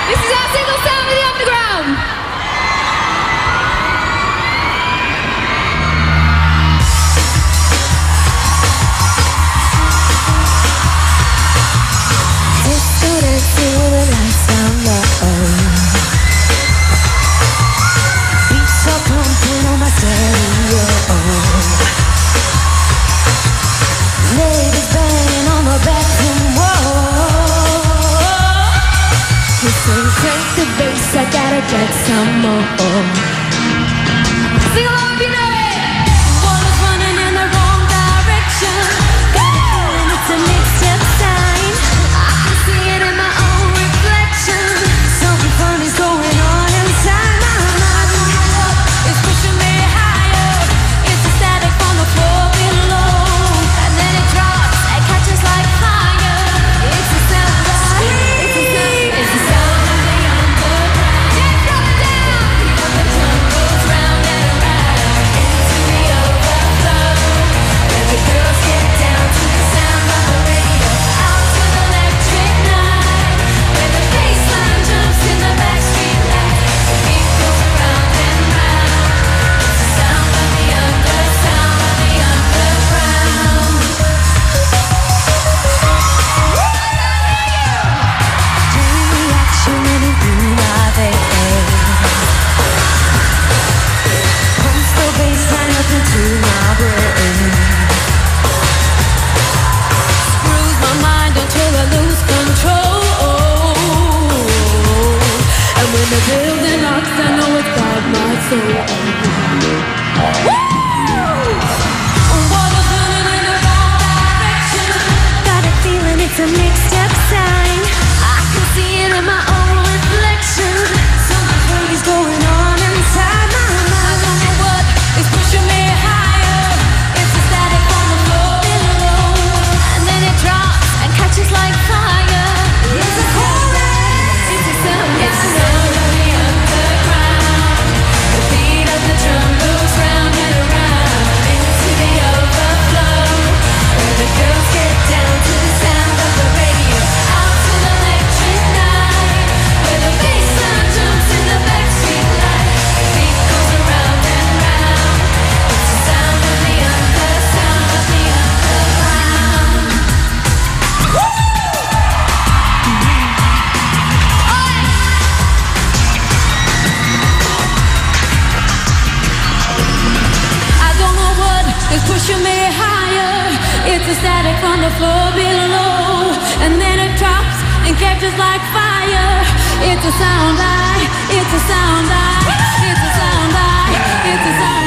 This is our single sound of the underground. Disco dancing with the lights down low. Beats are pumping on my stereo. Ladies banging on the bathroom wall. He says, take the bass, I gotta get some more. Sing along if you know it. Water's running in the wrong direction. Got a feeling it's a mixed-up sign. I can see it in my own reflection. Something funny's going on inside my mind. It's pushing me higher. It's a static from the floor below. And then it drops and catches like fire. It's a sound of it's a sound of the underground. Yeah, drop it down. The drum goes round and round into the overflow. Where the girls get down to the sound of the radio. Out to the electric night. Where the bass line jumps in the backstreet light. The beat goes round and round. It's the sound of the sound of the underground. Chain reaction running through my veins. Pumps the bassline up into my brain. Screws my mind until I lose control. And when the building knocks, I know it's got my soul. Water's running in the wrong direction. Got a feeling it's a mixed-up sign. I can see it in my own reflection. Something crazy's going on inside my mind. I don't know what is pushing me higher. It's a static on the floor below. And then it drops and catches like fire. It's a chorus. It's a sound. It's the sound of the underground. The beat of the drum goes round and around into the overflow. Where the girls get down to the sound of the radio. Out to the electric night. Where the bassline jumps in the backstreet light. The beat goes around and round. It's the sound of the sound of the underground. I don't know what is pushing me higher. It's a static from the floor below. And then it drops and catches like fire. It's a sound it's a sound it's a sound it's a sound